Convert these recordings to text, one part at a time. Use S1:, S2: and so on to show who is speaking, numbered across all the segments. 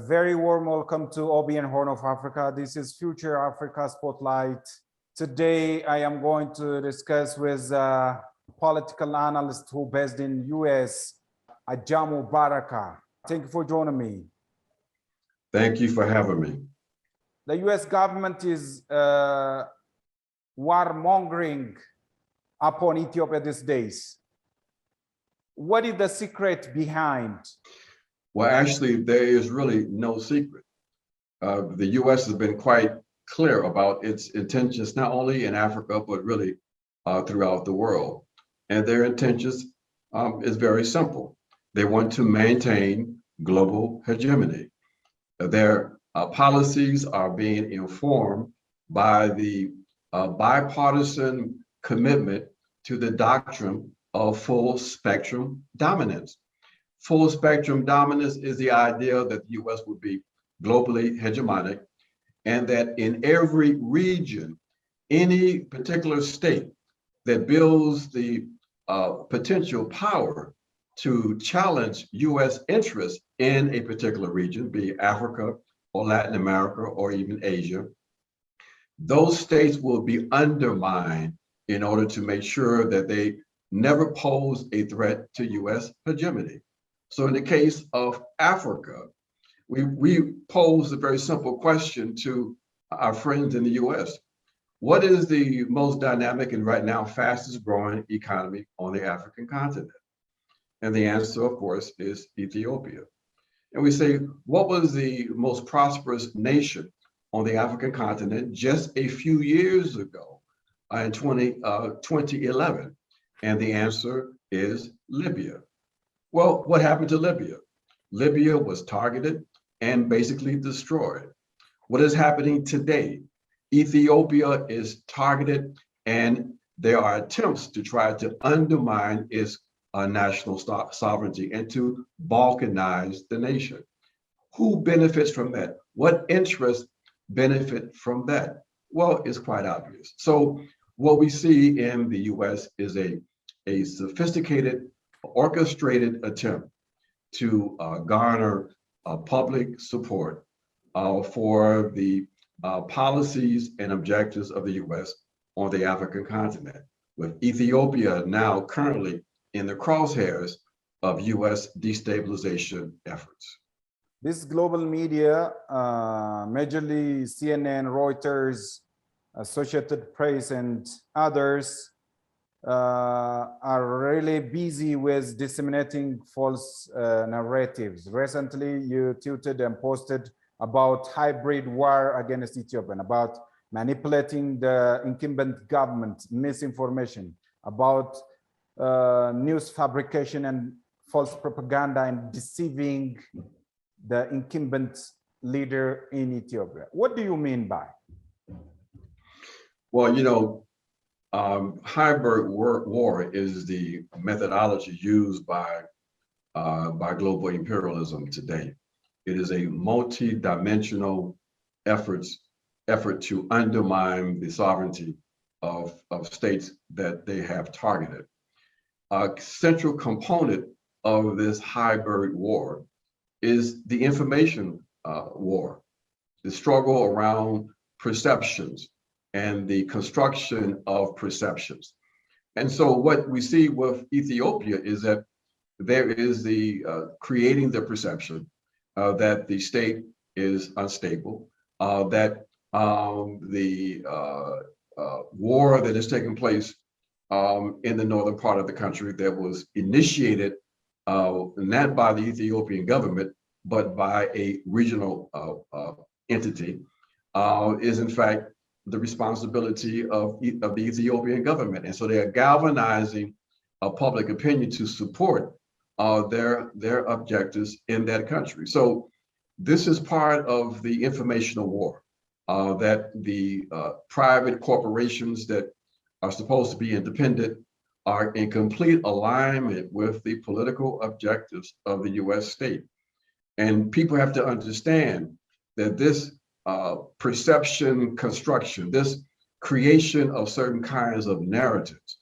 S1: very warm welcome to OBN Horn of Africa. This is Future Africa Spotlight. Today, I am going to discuss with a political analyst who based in US, Ajamu Baraka. Thank you for joining me.
S2: Thank you for having me.
S1: The US government is warmongering upon Ethiopia these days. What is the secret behind?
S2: Well, actually, there is really no secret. The U.S. has been quite clear about its intentions, not only in Africa, but really throughout the world. And their intentions is very simple. They want to maintain global hegemony. Their policies are being informed by the bipartisan commitment to the doctrine of full spectrum dominance. Full spectrum dominance is the idea that the U.S. would be globally hegemonic, and that in every region, any particular state that builds the potential power to challenge U.S. interests in a particular region, be it Africa or Latin America or even Asia, those states will be undermined in order to make sure that they never pose a threat to U.S. hegemony. So in the case of Africa, we pose a very simple question to our friends in the US. What is the most dynamic and right now fastest growing economy on the African continent? And the answer, of course, is Ethiopia. And we say, what was the most prosperous nation on the African continent just a few years ago in 2011? And the answer is Libya. Well, what happened to Libya? Libya was targeted and basically destroyed. What is happening today? Ethiopia is targeted, and there are attempts to try to undermine its national sovereignty and to balkanize the nation. Who benefits from that? What interests benefit from that? Well, it's quite obvious. So what we see in the US is a sophisticated, orchestrated attempt to garner public support for the policies and objectives of the U.S. on the African continent, with Ethiopia now currently in the crosshairs of U.S. destabilization efforts.
S1: This global media, majorly CNN, Reuters, Associated Press, and others, are really busy with disseminating false narratives. Recently, you tweeted and posted about hybrid war against Ethiopia, about manipulating the incumbent government, misinformation, about news fabrication and false propaganda, and deceiving the incumbent leader in Ethiopia. What do you mean by?
S2: Well, you know, hybrid war is the methodology used by global imperialism today. It is a multi-dimensional effort to undermine the sovereignty of states that they have targeted. A central component of this hybrid war is the information war, the struggle around perceptions and the construction of perceptions. And so what we see with Ethiopia is that there is the creating the perception that the state is unstable, that the war that is taking place in the northern part of the country that was initiated not by the Ethiopian government, but by a regional entity, is in fact the responsibility of the Ethiopian government. And so they are galvanizing public opinion to support their objectives in that country. So this is part of the informational war that the private corporations that are supposed to be independent are in complete alignment with the political objectives of the US state. And people have to understand that this perception construction, this creation of certain kinds of narratives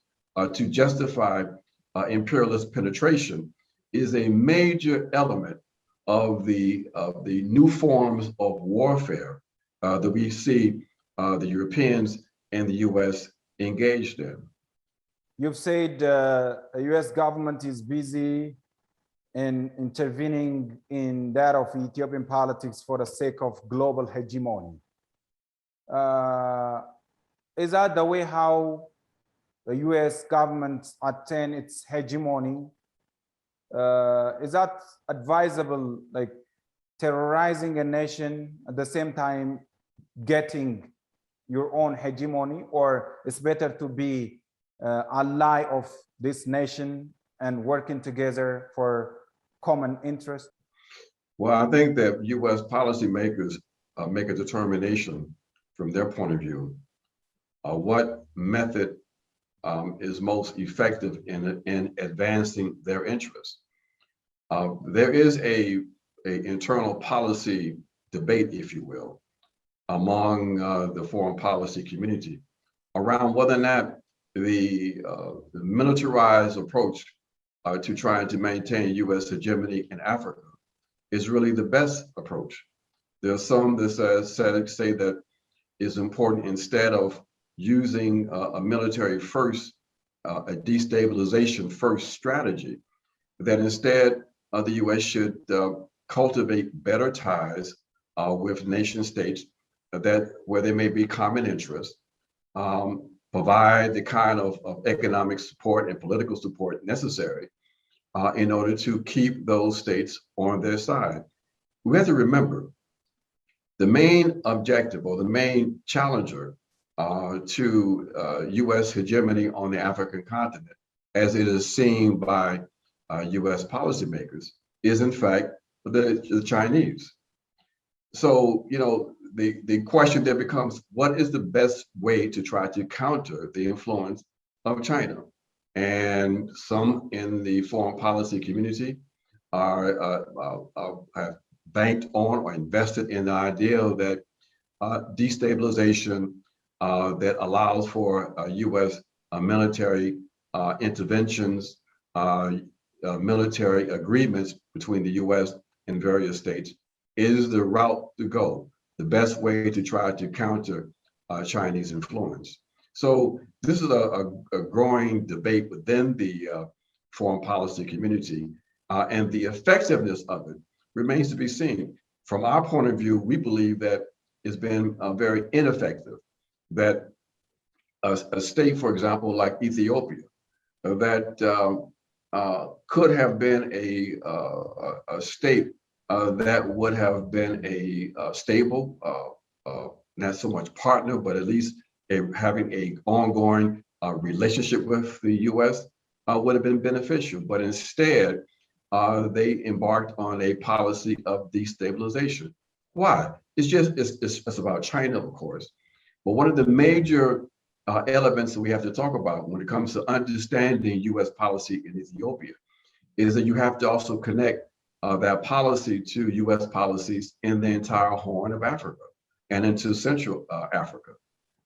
S2: to justify imperialist penetration is a major element of the new forms of warfare that we see the Europeans and the U.S. engaged in.
S1: You've said the US government is busy in intervening in that of Ethiopian politics for the sake of global hegemony. Is that the way how the US government attain its hegemony? Is that advisable, like terrorizing a nation at the same time getting your own hegemony, or it's better to be ally of this nation and working together for common interest?
S2: Well, I think that U.S. policymakers make a determination from their point of view what method is most effective in advancing their interests. There is a internal policy debate, if you will, among the foreign policy community around whether or not the militarized approach to trying to maintain U.S. hegemony in Africa is really the best approach. There are some that say that it's important, instead of using a military first, a destabilization first strategy, that instead the U.S. should cultivate better ties with nation states where there may be common interests, provide the kind of economic support and political support necessary in order to keep those states on their side. We have to remember the main objective or the main challenger to U.S. hegemony on the African continent, as it is seen by U.S. policymakers, is in fact the Chinese. So, you know, the question then becomes, what is the best way to try to counter the influence of China? And some in the foreign policy community have banked on or invested in the idea that destabilization that allows for U.S. military interventions, military agreements between the U.S. and various states is the route to go, the best way to try to counter Chinese influence. So this is a growing debate within the foreign policy community, and the effectiveness of it remains to be seen. From our point of view, we believe that it's been very ineffective, that a state, for example, like Ethiopia, that could have been a state that would have been a stable, not so much partner, but at least having a ongoing relationship with the U.S. Would have been beneficial. But instead, they embarked on a policy of destabilization. Why? It's about China, of course. But one of the major elements that we have to talk about when it comes to understanding U.S. policy in Ethiopia is that you have to also connect that policy to U.S. policies in the entire Horn of Africa and into Central Africa.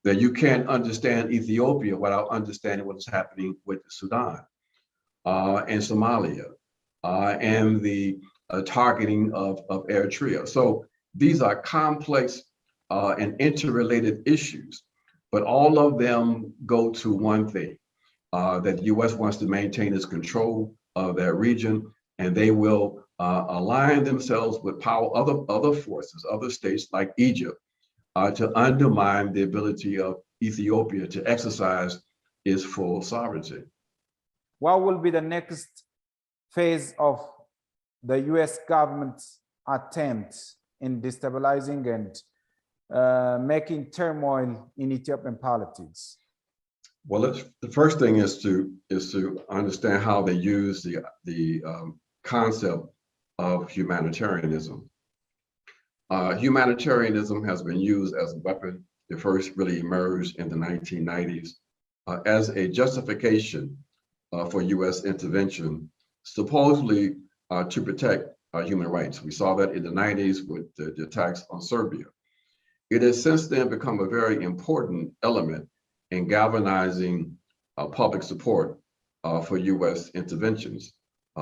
S2: That you can't understand Ethiopia without understanding what is happening with Sudan and Somalia and the targeting of Eritrea. So these are complex and interrelated issues, but all of them go to one thing, that the U.S. wants to maintain its control of that region, and they will align themselves with other forces, other states like Egypt, to undermine the ability of Ethiopia to exercise its full sovereignty.
S1: What will be the next phase of the US government's attempt in destabilizing and making turmoil in Ethiopian politics?
S2: Well, the first thing is to understand how they use the concept of humanitarianism. Humanitarianism has been used as a weapon. It first really emerged in the 1990s as a justification for U.S. intervention, supposedly to protect human rights. We saw that in the 90s with the attacks on Serbia. It has since then become a very important element in galvanizing public support for U.S. interventions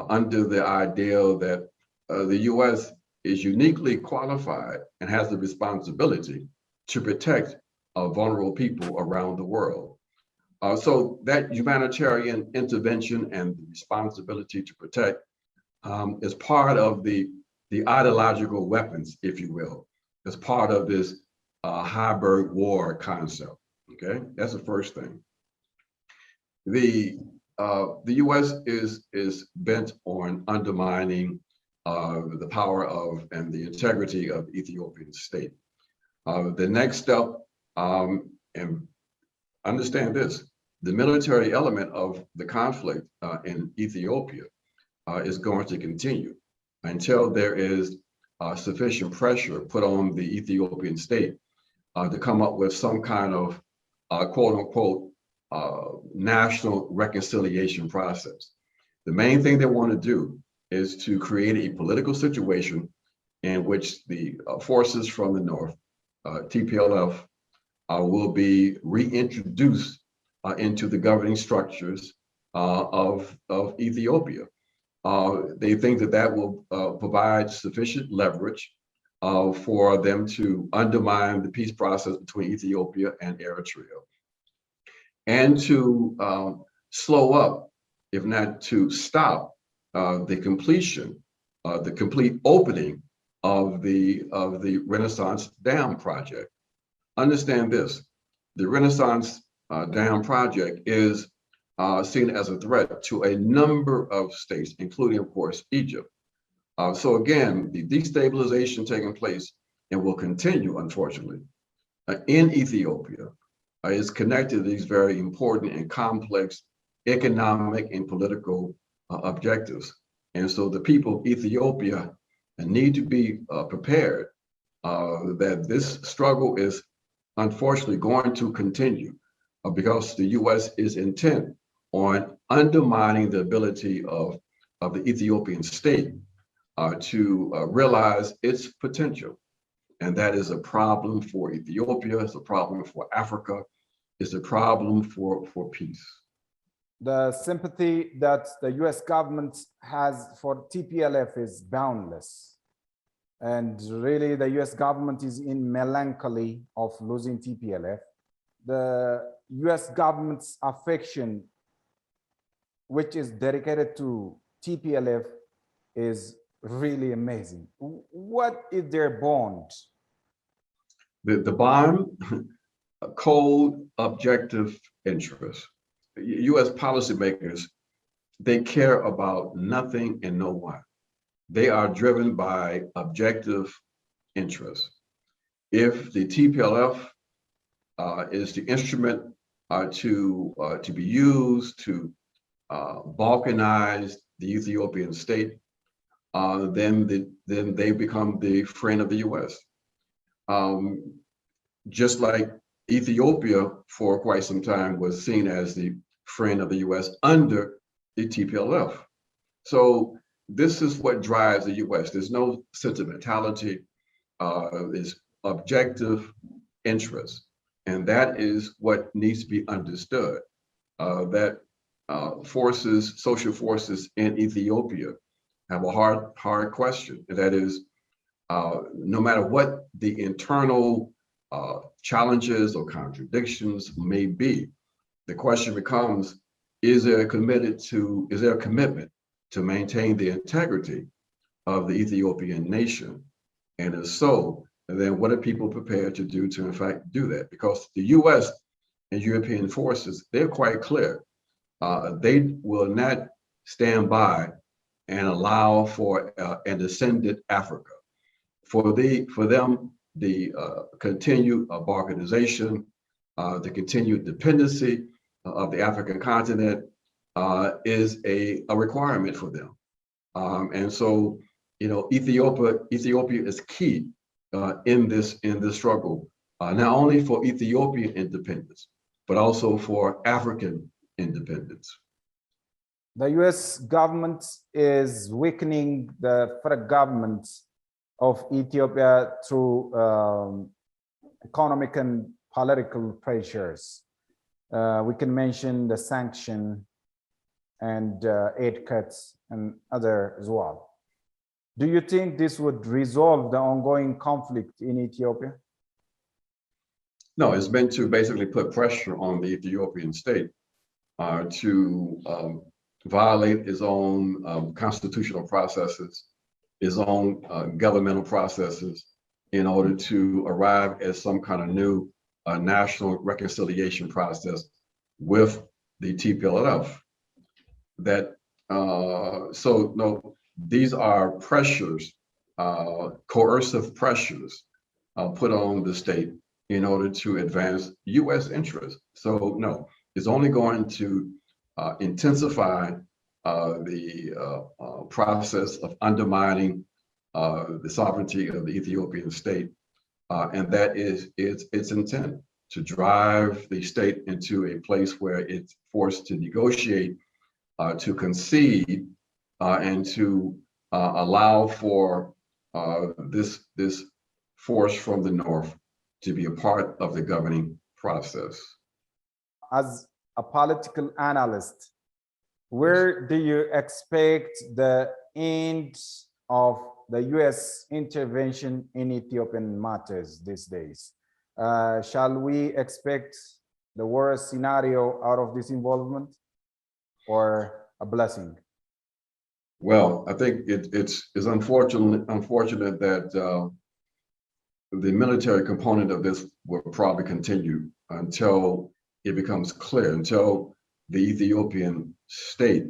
S2: under the idea that the U.S. is uniquely qualified and has the responsibility to protect vulnerable people around the world. So that humanitarian intervention and the responsibility to protect is part of the ideological weapons, if you will, as part of this hybrid war concept. Okay, that's the first thing. The U.S. is bent on undermining the power of and the integrity of the Ethiopian state. The next step, and understand this, the military element of the conflict in Ethiopia is going to continue until there is sufficient pressure put on the Ethiopian state to come up with some kind of quote unquote national reconciliation process. The main thing they want to do is to create a political situation in which the forces from the north, TPLF, will be reintroduced into the governing structures of Ethiopia. They think that that will provide sufficient leverage for them to undermine the peace process between Ethiopia and Eritrea, and to slow up, if not to stop, the completion, the complete opening of the Renaissance Dam project. Understand this: the Renaissance Dam project is seen as a threat to a number of states, including, of course, Egypt. So again, the destabilization taking place and will continue, unfortunately, in Ethiopia is connected to these very important and complex economic and political objectives. And so the people of Ethiopia need to be prepared that this struggle is unfortunately going to continue because the U.S. is intent on undermining the ability of the Ethiopian state to realize its potential. And that is a problem for Ethiopia, it's a problem for Africa, it's a problem for peace.
S1: The sympathy that the US government has for TPLF is boundless. And really, the US government is in melancholy of losing TPLF. The US government's affection, which is dedicated to TPLF, is really amazing. What is their bond?
S2: The bond, cold, objective interest. U.S. policymakers, they care about nothing and no one. They are driven by objective interest. If the TPLF is the instrument to be used to balkanize the Ethiopian state, then they become the friend of the U.S. Just like Ethiopia for quite some time was seen as the friend of the U.S. under the TPLF. So this is what drives the U.S. There's no sentimentality, there's objective interest. And that is what needs to be understood, that social forces in Ethiopia have a hard question. And that is, no matter what the internal challenges or contradictions may be, the question becomes, is there a commitment to maintain the integrity of the Ethiopian nation? And if so, then what are people prepared to do to in fact do that? Because the US and European forces, they're quite clear. They will not stand by and allow for an ascendant Africa. For them, the continued balkanization, the continued dependency of the African continent is a requirement for them. And so, Ethiopia is key in this struggle, not only for Ethiopian independence, but also for African independence.
S1: The US government is weakening the federal government of Ethiopia through economic and political pressures. We can mention the sanction and aid cuts and other as well. Do you think this would resolve the ongoing conflict in Ethiopia?
S2: No, it's meant to basically put pressure on the Ethiopian state to violate its own constitutional processes, its own governmental processes, in order to arrive at some kind of new national reconciliation process with the TPLF. That so no, these are pressures, coercive pressures put on the state in order to advance U.S. interests. So no, it's only going to intensify the process of undermining the sovereignty of the Ethiopian state, and that is its intent, to drive the state into a place where it's forced to negotiate, to concede, and to allow for this force from the north to be a part of the governing process.
S1: As a political analyst, where do you expect the end of the US intervention in Ethiopian matters these days? Shall we expect the worst scenario out of this involvement, or a blessing?
S2: Well, I think it's unfortunate that the military component of this will probably continue until it becomes clear, until the Ethiopian state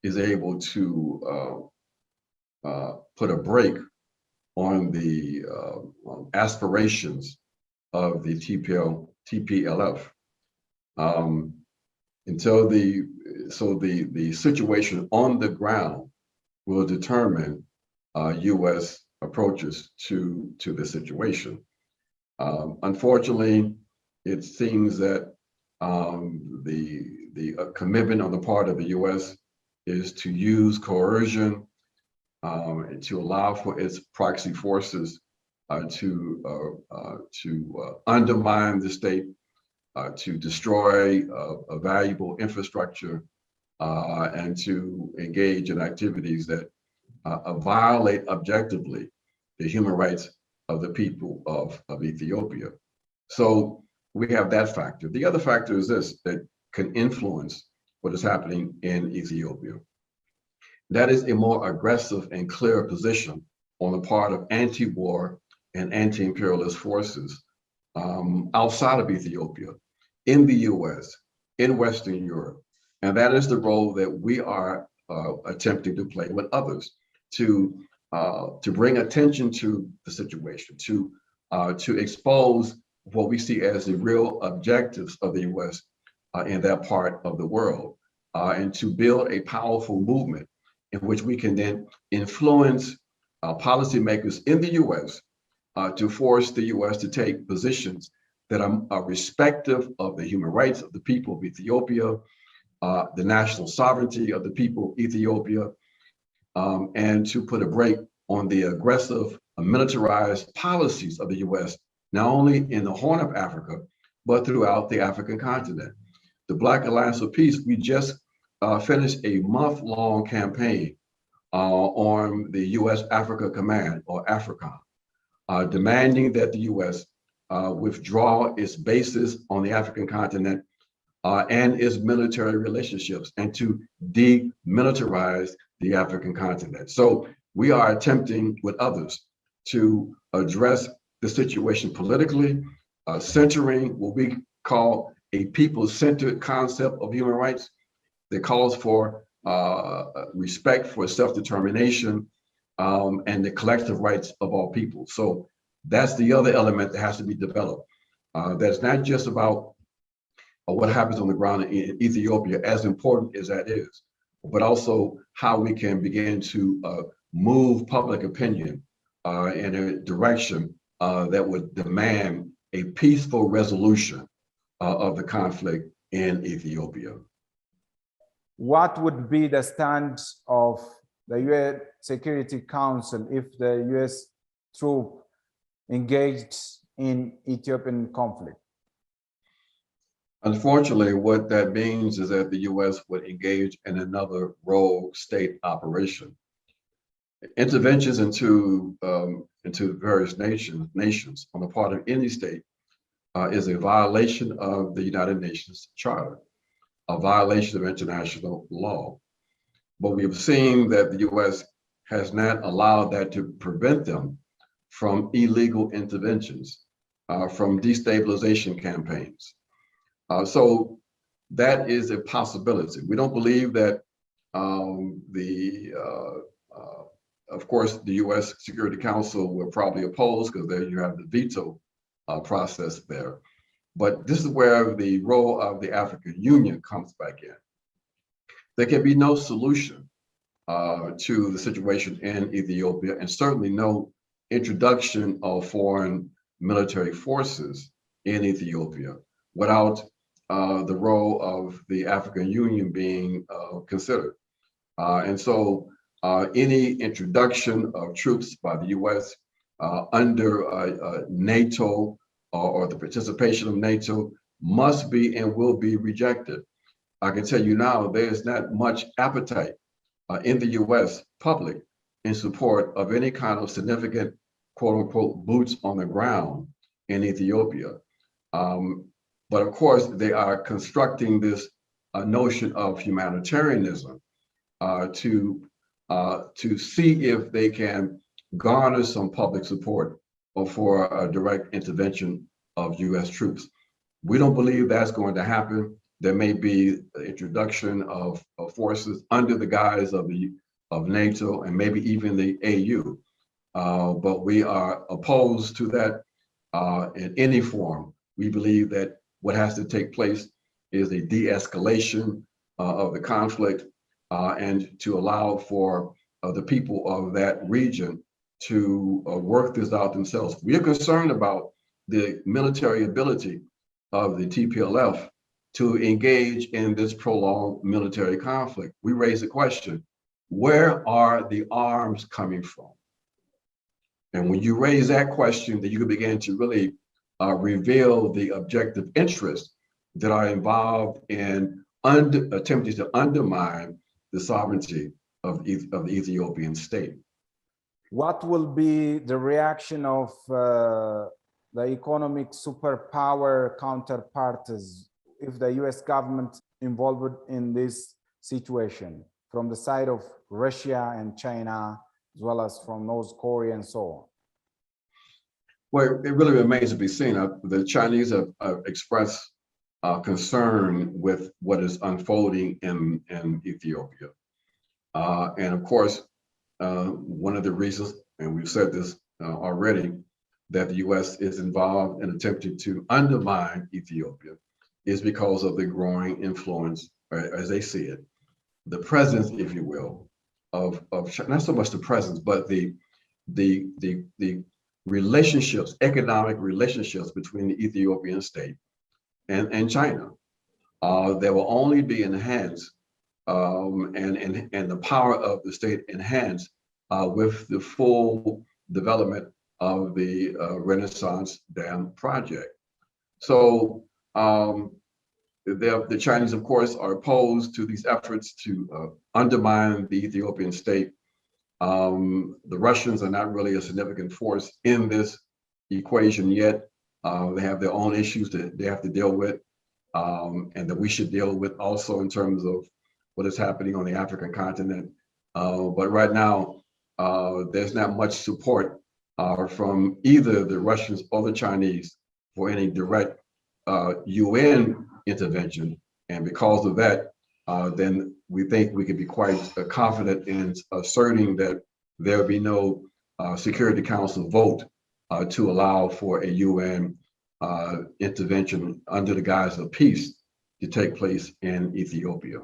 S2: is able to put a brake on the aspirations of the TPLF. Until the situation on the ground will determine U.S. approaches to the situation. Unfortunately, it seems that the commitment on the part of the U.S. is to use coercion and to allow for its proxy forces to undermine the state, to destroy a valuable infrastructure, and to engage in activities that violate objectively the human rights of the people of Ethiopia. So we have that factor. The other factor is this, that can influence what is happening in Ethiopia. That is a more aggressive and clear position on the part of anti-war and anti-imperialist forces outside of Ethiopia, in the US, in Western Europe. And that is the role that we are attempting to play with others, to bring attention to the situation, to expose what we see as the real objectives of the US in that part of the world, and to build a powerful movement in which we can then influence policymakers in the US to force the US to take positions that are respective of the human rights of the people of Ethiopia, the national sovereignty of the people of Ethiopia, and to put a brake on the aggressive militarized policies of the US, not only in the Horn of Africa, but throughout the African continent. The Black Alliance of Peace, we just finished a month-long campaign on the US Africa Command, or AFRICOM, demanding that the US withdraw its bases on the African continent and its military relationships, and to demilitarize the African continent. So we are attempting with others to address the situation politically, centering what we call a people-centered concept of human rights that calls for respect for self-determination and the collective rights of all people. So that's the other element that has to be developed. That's not just about what happens on the ground in Ethiopia, as important as that is, but also how we can begin to move public opinion in a direction that would demand a peaceful resolution of the conflict in Ethiopia.
S1: What would be the stand of the UN Security Council if the US troop engaged in Ethiopian conflict?
S2: Unfortunately, what that means is that the US would engage in another rogue state operation. interventions into various nations on the part of any state is a violation of the United Nations Charter, a violation of international law. But we have seen that the U.S. has not allowed that to prevent them from illegal interventions, from destabilization campaigns. So that is a possibility. We don't believe that of course, the U.S. Security Council will probably oppose, because there you have the veto process there. But this is where the role of the African Union comes back in. There can be no solution to the situation in Ethiopia, and certainly no introduction of foreign military forces in Ethiopia without the role of the African Union being considered. And so any introduction of troops by the U.S. Under NATO or the participation of NATO must be and will be rejected. I can tell you now, there's not much appetite in the U.S. public in support of any kind of significant, quote unquote, boots on the ground in Ethiopia. But of course, they are constructing this notion of humanitarianism to see if they can garner some public support for a direct intervention of U.S. troops. We don't believe that's going to happen. There may be the introduction of forces under the guise of NATO and maybe even the AU, but we are opposed to that in any form. We believe that what has to take place is a de-escalation of the conflict and to allow for the people of that region to work this out themselves. We are concerned about the military ability of the TPLF to engage in this prolonged military conflict. We raise the question, where are the arms coming from? And when you raise that question, then you can begin to really reveal the objective interests that are involved in attempting to undermine the sovereignty of the Ethiopian state.
S1: What will be the reaction of the economic superpower counterparts if the US government involved in this situation, from the side of Russia and China, as well as from North Korea and so on?
S2: Well, it really remains to be seen. The Chinese have expressed concern with what is unfolding in Ethiopia. And of course, one of the reasons, and we've said this already, that the US is involved in attempting to undermine Ethiopia is because of the growing influence, as they see it, the presence, if you will, of not so much the presence, but the relationships, economic relationships between the Ethiopian state and China. That will only be enhanced and the power of the state enhanced with the full development of the Renaissance Dam project. So the Chinese, of course, are opposed to these efforts to undermine the Ethiopian state. The Russians are not really a significant force in this equation yet. They have their own issues that they have to deal with, and that we should deal with also in terms of what is happening on the African continent. But right now, there's not much support from either the Russians or the Chinese for any direct UN intervention. And because of that, then we think we could be quite confident in asserting that there will be no Security Council vote to allow for a UN intervention under the guise of peace to take place in Ethiopia.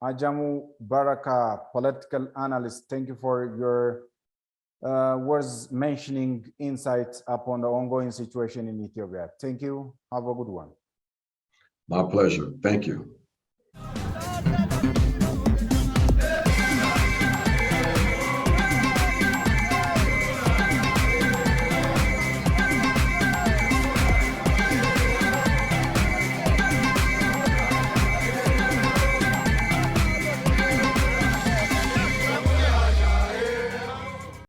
S1: Ajamu Baraka, political analyst, thank you for your words mentioning insights upon the ongoing situation in Ethiopia. Thank you. Have a good one.
S2: My pleasure. Thank you.